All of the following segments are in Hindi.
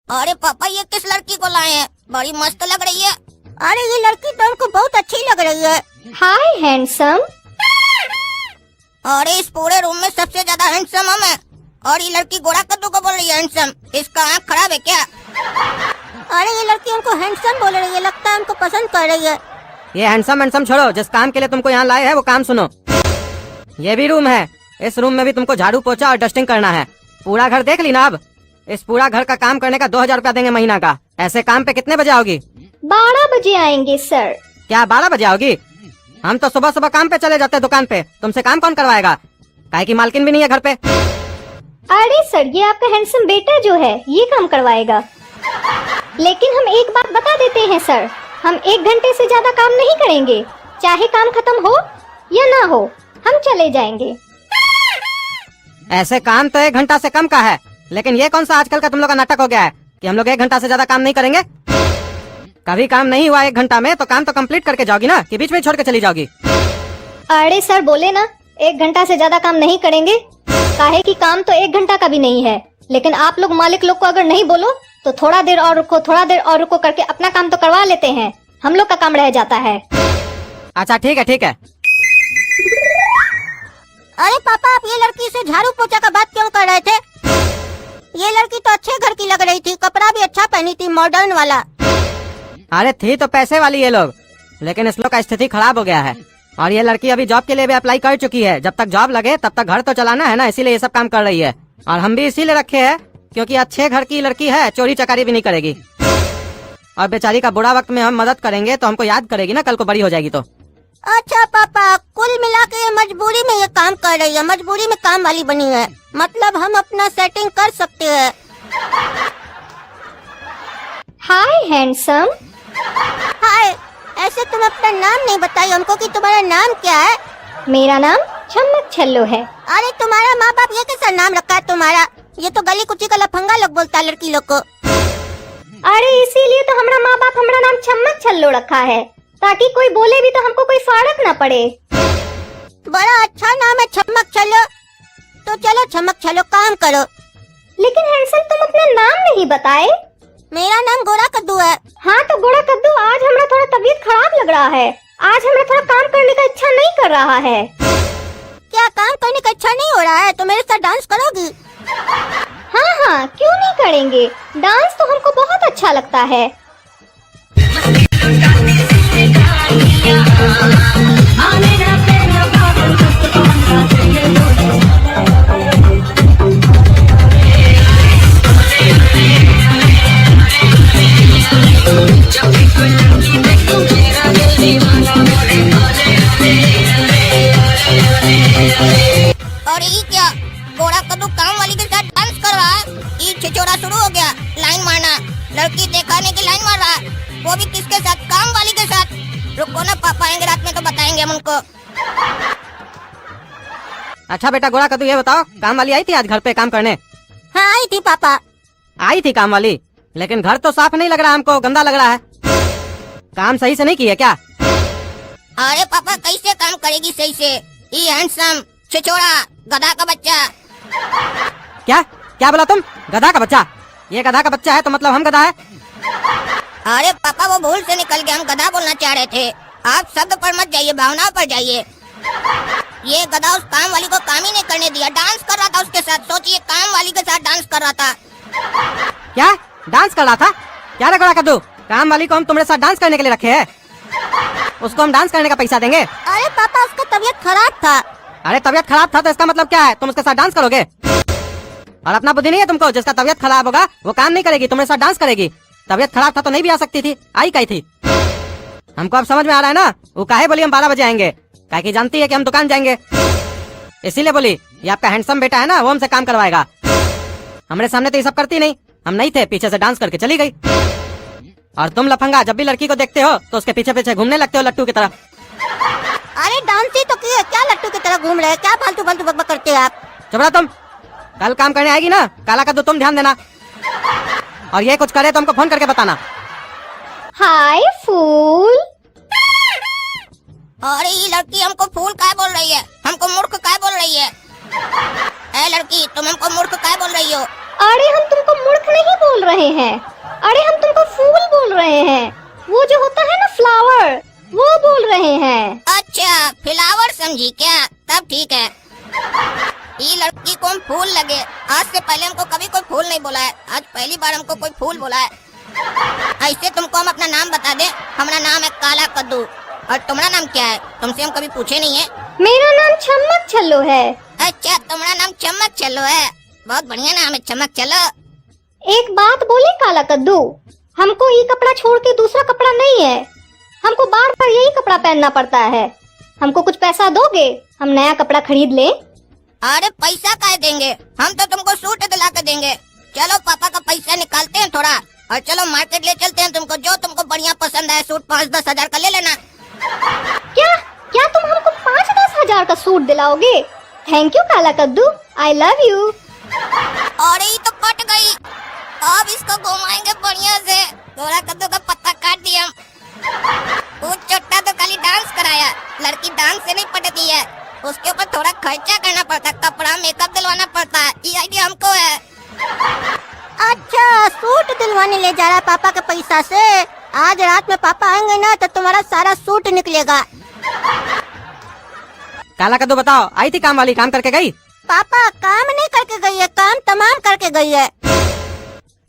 अरे पापा ये किस लड़की को लाए हैं? बड़ी मस्त लग रही है। अरे ये लड़की तो हमको बहुत अच्छी लग रही है। हाय हैंडसम। अरे इस पूरे रूम में सबसे ज्यादा हैंडसम हम हैं। और ये लड़की गोरा कद्दू को बोल रही है हैंडसम। इसका आँख खराब है क्या? अरे ये लड़की हमको हैंडसम बोल रही है, लगता है हमको पसंद कर रही है। ये हैंडसम छोड़ो, जिस काम के लिए तुमको यहाँ लाए हैं वो काम सुनो। ये भी रूम है, इस रूम में भी तुमको झाड़ू पोछा और डस्टिंग करना है। पूरा घर देख ली ना? अब इस पूरा घर का काम करने का 2000 रुपया देंगे महीना का। ऐसे काम पे कितने बजे आओगी? 12 बजे आएंगे सर। क्या 12 बजे आओगी? हम तो सुबह सुबह काम पे चले जाते हैं दुकान पे। तुमसे काम कौन करवाएगा? काहे की मालकिन भी नहीं है घर पे। अरे सर, ये आपका हैंडसम बेटा जो है ये काम करवाएगा। लेकिन हम एक बात बता देते हैं सर, हम 1 घंटे से ज्यादा काम नहीं करेंगे। चाहे काम खत्म हो या ना हो, हम चले जाएंगे। ऐसे काम तो 1 घंटा से कम का है, लेकिन ये कौन सा आजकल का तुम लोग का नाटक हो गया है कि हम लोग 1 घंटा से ज्यादा काम नहीं करेंगे? कभी काम नहीं हुआ 1 घंटा में तो काम तो कंप्लीट करके जाओगी ना, कि बीच में छोड़ के चली जाओगी? अरे सर बोले ना 1 घंटा से ज्यादा काम नहीं करेंगे। काहे कि काम तो 1 घंटा का भी नहीं है, लेकिन आप लोग मालिक लोग को अगर नहीं बोलो तो थोड़ा देर और रुको, थोड़ा देर और रुको करके अपना काम तो करवा लेते हैं। हम लोग का काम रह जाता है। अच्छा ठीक है ठीक है। अरे पापा, आप ये लड़की से झाड़ू पोछा का बात क्यों कर रहे थे? ये लड़की तो अच्छे घर की लग रही थी, कपड़ा भी अच्छा पहनी थी, मॉडर्न वाला। अरे थी तो पैसे वाली ये लोग, लेकिन इस लोग का स्थिति खराब हो गया है। और ये लड़की अभी जॉब के लिए भी अप्लाई कर चुकी है। जब तक जॉब लगे तब तक घर तो चलाना है ना, इसीलिए ये सब काम कर रही है। और हम भी इसीलिए रखे हैं क्योंकि अच्छे घर की लड़की है, चोरी चकारी भी नहीं करेगी। और बेचारी का बुरा वक्त में हम मदद करेंगे तो हमको याद करेगी ना, कल को बड़ी हो जाएगी तो। अच्छा पापा, कुल मिला के ये मजबूरी में ये काम कर रही है, मजबूरी में काम वाली बनी है। मतलब हम अपना सेटिंग कर सकते हैं। हाय हैंडसम। हाय, ऐसे तुम अपना नाम नहीं बताई हमको कि तुम्हारा नाम क्या है? मेरा नाम चम्मक छल्लो है। अरे तुम्हारा माँ बाप ये कैसा नाम रखा है तुम्हारा? ये तो गली कुची का लफंगा लोग बोलता है लड़की लोग को। अरे इसीलिए तो हमारा माँ बाप हमारा नाम चम्मक छल्लो रखा है, ताकि कोई बोले भी तो हमको कोई फर्क न पड़े। बड़ा अच्छा नाम है चम्मक छल्लो। तो चलो चम्मक छल्लो, काम करो। लेकिन हैंडसम तुम अपना नाम नहीं बताए। मेरा नाम गोरा कद्दू है। हाँ तो गोरा कद्दू, आज हमारा थोड़ा तबीयत खराब लग रहा है। आज हमारा थोड़ा काम करने का इच्छा नहीं कर रहा है। क्या काम करने का इच्छा नहीं हो रहा है? तो मेरे साथ डांस करोगी? हाँ हाँ, क्यों नहीं करेंगे। डांस तो हमको बहुत अच्छा लगता है। और ये क्या, गोरा कद्दू काम वाली के साथ डांस कर रहा है? ये छिछोरा शुरू हो गया लाइन मारना। लड़की दिखाने की लाइन मार रहा है, वो भी किसके साथ? काम वाली के साथ। रुको ना, पापा आएंगे रात में तो बताएंगे हम उनको। अच्छा बेटा गोरा कद्दू, ये बताओ, काम वाली आई थी आज घर पे काम करने? हाँ आई थी पापा। आई थी काम वाली, लेकिन घर तो साफ नहीं लग रहा, हमको गंदा लग रहा है। काम सही से नहीं किया क्या? अरे पापा, कैसे काम करेगी सही से? ये हैंडसम छिछोरा गधा का बच्चा। क्या क्या बोला तुम? गधा का बच्चा? ये गधा का बच्चा है तो मतलब हम गधा है? अरे पापा, वो भूल से निकल गया, हम गधा बोलना चाह रहे थे। आप शब्द पर मत जाइए, भावनाओं पर जाइए। ये गधा उस काम वाली को काम ही नहीं करने दिया, डांस कर रहा था उसके साथ। सोचिए, काम वाली के साथ डांस कर रहा था। क्या डांस कर रहा था? क्या रे गोरा कद्दू, काम वाली को हम तुम्हारे साथ डांस करने के लिए रखे हैं? उसको हम डांस करने का पैसा देंगे? अरे पापा, उसका तबीयत खराब था। अरे तबीयत खराब था तो इसका मतलब क्या है? तुम उसके साथ डांस करोगे? और अपना बुद्धि नहीं है तुमको? जिसका तबीयत खराब होगा वो काम नहीं करेगी, तुम्हारे साथ डांस करेगी। तबीयत खराब था तो नहीं भी आ सकती थी, आई कही थी। हमको अब समझ में आ रहा है ना, वो काहे बोली हम 12 बजे आएंगे? काहे की जानती है कि हम दुकान जाएंगे, इसीलिए बोली ये आपका हैंडसम बेटा है ना, वो हमसे काम करवाएगा। हमारे सामने तो ये सब करती नहीं, हम नहीं थे, पीछे से डांस करके चली गई। और तुम लफंगा, जब भी लड़की को देखते हो तो उसके पीछे पीछे घूमने लगते हो लट्टू की तरह। अरे डांस ही तो किए, क्या लट्टू की तरह घूम रहे हैं? क्या फालतू फालतू बकबक करते हैं आप? चुप रहो तुम। कल काम करने आएगी ना, काला कद्दू, तुम ध्यान देना। और ये कुछ करे तो हमको फोन करके बताना। हाय फूल। अरे ये लड़की हमको फूल काय बोल रही है? हमको मूर्ख काय बोल रही है? ए लड़की, तुम हमको मूर्ख काय बोल रही हो? अरे हम तुमको मूर्ख नहीं बोल रहे रहे हैं? अरे हम तुमको फूल बोल रहे हैं, वो जो होता है ना फ्लावर, वो बोल रहे हैं। अच्छा फ्लावर समझी क्या? तब ठीक है। ये लड़की को हम फूल लगे, आज से पहले हमको कभी कोई फूल नहीं बोला है, आज पहली बार हमको कोई फूल बोला है। ऐसे तुमको हम अपना नाम बता दे, हमारा नाम है काला कद्दू। और तुम्हारा नाम क्या है? तुमसे हम कभी पूछे नहीं है। मेरा नाम चम्मक छल्लो है। अच्छा तुम्हारा नाम चमक चलो है, बहुत बढ़िया नाम है चमक चलो। एक बात बोले काला कद्दू, हमको ये कपड़ा छोड़ के दूसरा कपड़ा नहीं है, हमको बार बार यही कपड़ा पहनना पड़ता है। हमको कुछ पैसा दोगे, हम नया कपड़ा खरीद लें। अरे पैसा काहे देंगे, हम तो तुमको सूट दिला के देंगे। चलो पापा का पैसा निकालते हैं थोड़ा, और चलो मार्केट ले चलते हैं तुमको, जो तुमको बढ़िया पसंद है सूट 5-10 हजार का ले लेना। क्या क्या तुम हमको 5-10 हजार का सूट दिलाओगे? थैंक यू काला कद्दू, आई लव यू। और ये तो कट गई, अब इसको घुमाएंगे बढ़िया से। गोरा कद्दू का पत्ता काट दिया हम। वो चोटा तो खाली डांस कराया, लड़की डांस से नहीं पटती है, उसके ऊपर थोड़ा खर्चा करना पड़ता, कपड़ा मेकअप दिलवाना पड़ता है। ये आइडिया हमको है। अच्छा सूट दिलवाने ले जा रहा पापा के पैसा से, आज रात में पापा आएंगे ना तो तुम्हारा सारा सूट निकलेगा। काला कद्दू बताओ, आई थी काम वाली, काम करके गई? पापा काम नहीं करके गई है, काम तमाम करके गई है।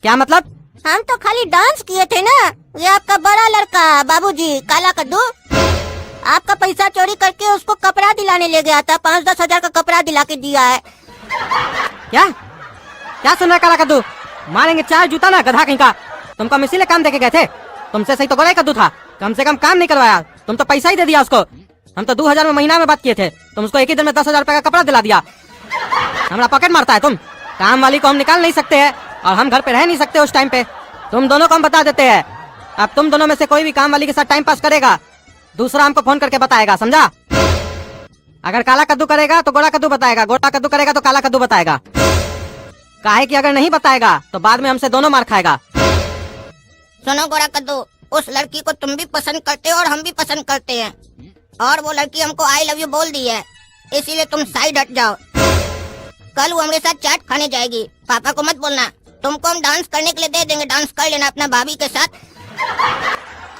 क्या मतलब? हम तो खाली डांस किए थे ना। ये आपका बड़ा लड़का बाबूजी काला कद्दू आपका पैसा चोरी करके उसको कपड़ा दिलाने ले गया था, 5-10 हजार का कपड़ा दिला के दिया है। क्या क्या सुन रहा है काला कद्दू? मारेंगे 4 जूता ना गधा कहीं का। तुमको हम इसीलिए काम देके गए थे, तुमसे सही तो गोरा कद्दू था, कम से कम काम नहीं करवाया, तुम तो पैसा ही दे दिया उसको। हम तो 2000 में महीना में बात किए थे, तुम उसको एक ही दिन में 10,000 रुपए का कपड़ा दिला दिया। हमारा पॉकेट मारता है तुम। काम वाली को हम निकाल नहीं सकते हैं और हम घर पे रह नहीं सकते उस टाइम पे, तुम दोनों को हम बता देते हैं। अब तुम दोनों में से कोई भी काम वाली के साथ टाइम पास करेगा, दूसरा हमको फोन करके बताएगा, समझा? अगर काला कद्दू करेगा तो गोरा कद्दू बताएगा, गोरा कद्दू करेगा तो काला कद्दू बताएगा। काहे कि अगर नहीं बताएगा तो बाद में हमसे दोनों मार खाएगा। सुनो गोरा कद्दू, उस लड़की को तुम भी पसंद करते हो और हम भी पसंद करते हैं, और वो लड़की हमको आई लव यू बोल दी है, इसीलिए तुम साइड हट जाओ। कल वो हमारे साथ चाट खाने जाएगी, पापा को मत बोलना, तुमको हम डांस करने के लिए दे देंगे, डांस कर लेना अपना भाभी के साथ।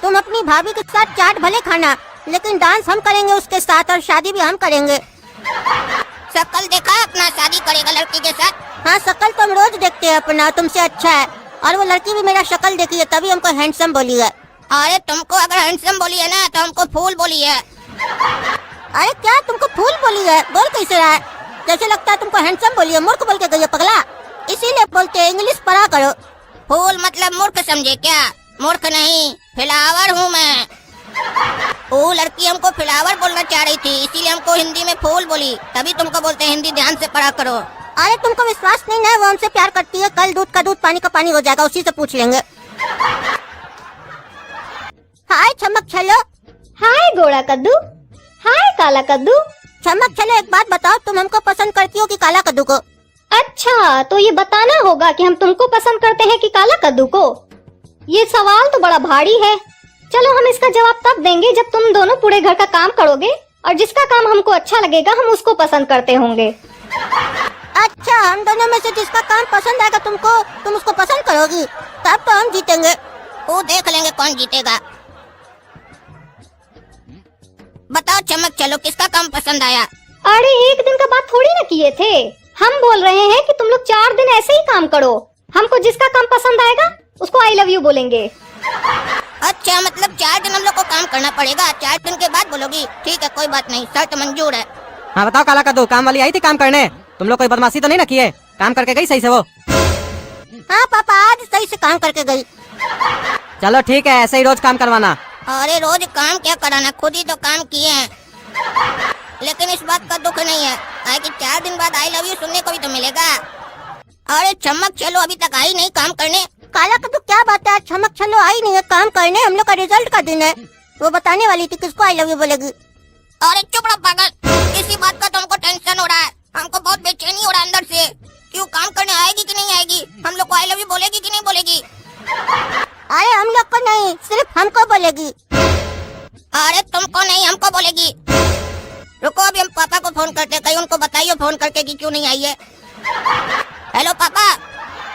तुम अपनी भाभी के साथ चाट भले खाना, लेकिन डांस हम करेंगे उसके साथ, और शादी भी हम करेंगे। शकल देखा है अपना, शादी करेगा लड़की के साथ? हाँ शकल तो हम रोज देखते हैं अपना, तुमसे अच्छा है। और वो लड़की भी मेरा शकल देखी है, तभी हमको हैंडसम बोली है। अरे तुमको अगर हैंडसम बोली है ना तो हमको फूल बोली है। अरे क्या तुमको फूल बोली है? बोल कैसे रहा है, जैसे लगता है तुमको हैंडसम बोली है। मूर्ख बोल के गई है पगला, इसीलिए बोलते हैं इंग्लिश पढ़ा करो। फूल मतलब मूर्ख समझे क्या? मूर्ख नहीं, फ्लावर हूँ मैं। वो लड़की हमको फ्लावर बोलना चाह रही थी, इसीलिए हमको हिंदी में फूल बोली, तभी तुमको बोलते हैं हिंदी ध्यान से पढ़ा करो। अरे तुमको विश्वास नहीं ना, वो हमसे प्यार करती है, कल दूध का दूध पानी का पानी हो जाएगा, उसी से पूछ लेंगे। हाय चमक छल्लो। हाय गोरा कद्दू, हाय काला कद्दू। चमक छल्लो एक बात बताओ, तुम हमको पसंद करती हो कि काला कद्दू को? अच्छा तो ये बताना होगा कि हम तुमको पसंद करते हैं कि काला कद्दू को। ये सवाल तो बड़ा भारी है, चलो हम इसका जवाब तब देंगे जब तुम दोनों पूरे घर का काम करोगे, और जिसका काम हमको अच्छा लगेगा हम उसको पसंद करते होंगे। अच्छा हम दोनों में से जिसका काम पसंद आएगा तुमको, तुम उसको पसंद करोगी, तब तो हम जीतेंगे। वो देख लेंगे कौन जीतेगा। बताओ चमक चलो, किसका काम पसंद आया? अरे एक दिन का बात थोड़ी ना किए थे, हम बोल रहे हैं कि तुम लोग 4 दिन ऐसे ही काम करो, हमको जिसका काम पसंद आएगा उसको आई लव यू बोलेंगे। अच्छा मतलब 4 दिन हम लोग को काम करना पड़ेगा, 4 दिन के बाद बोलोगी? ठीक है कोई बात नहीं, शर्त मंजूर है। हाँ बताओ काला कद्दू, काम वाली आई थी काम करने, तुम लोग कोई बदमाशी तो नहीं ना किए? काम करके गई सही से वो? हाँ पापा आज सही से काम करके गई। चलो ठीक है, ऐसे ही रोज काम करवाना। अरे रोज काम क्या कराना, खुद ही तो काम किए हैं। लेकिन इस बात का दुख नहीं है, काहे कि 4 दिन बाद आई लव यू सुनने को भी तो मिलेगा। अरे चमक चलो अभी तक आई नहीं काम करने। काला कद्दू क्या बात है, चमक चलो आई नहीं है काम करने, हम लोग का रिजल्ट का दिन है, वो बताने वाली थी किसको आई लव यू बोलेगी। अरे चुप रहो पागल, इसी बात का तो हमको टेंशन हो रहा है, हमको बहुत बेचैनी हो रहा है अंदर से, क्यों काम करने आएगी कि नहीं आएगी, हम लोग को आई लव यू बोलेगी कि नहीं बोलेगी। अरे हम लोग को नहीं, सिर्फ हमको बोलेगी। अरे तुमको नहीं हमको बोलेगी। रुको अभी हम पापा को फोन करते, कहीं उनको बताइए फोन करके कि क्यों नहीं आई है। हेलो पापा।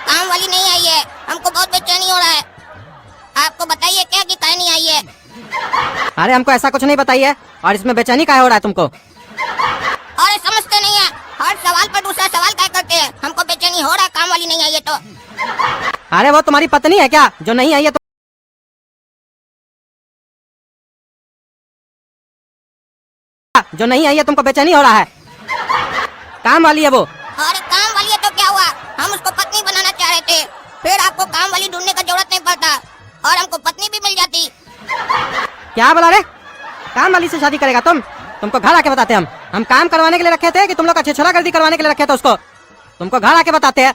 काम वाली नहीं आई है, हमको बहुत बेचैनी हो रहा है। आपको बताइए क्या कि काहे नहीं आई है? अरे हमको ऐसा कुछ नहीं बताइए, और इसमें बेचैनी काहे हो रहा है तुमको? अरे समझते नहीं है, हर सवाल पर दूसरा सवाल क्या करते हैं? हमको बेचैनी हो रहा है, काम वाली नहीं आई है तो। अरे वो तुम्हारी पत्नी है क्या जो नहीं आई है? जो नहीं आई है तुमको बेचैनी हो रहा है? काम वाली है वो। अरे काम वाली है तो क्या हुआ? हम उसको पत्नी बनाना चाह रहे थे, फिर आपको काम वाली ढूंढने का जरूरत नहीं पड़ता और हमको पत्नी भी मिल जाती। क्या बोला रे? काम वाली से शादी करेगा तुमको घर आके बताते हैं। हम काम करवाने के लिए रखे थे कि तुम लोग का छिछोरागर्दी करवाने के लिए रखे थे उसको? तुमको घर आके बताते हैं,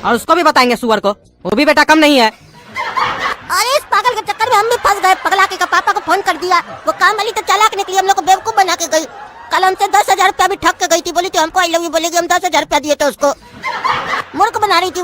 और उसको भी बताएंगे सुअर को, वो भी बेटा कम नहीं है। अरे इस पागल के चक्कर में हम भी फंस गए। पगला के पापा को फोन कर दिया, वो काम वाली तो चालाक निकली, हम लोग को बेवकूफ बना के गई। कल हमसे 10,000 रुपया भी ठग के गई थी, बोली थी हमको आई लव यू, बोलेगी हम 10,000 रुपया दिए थे उसको, मूर्ख बना रही थी।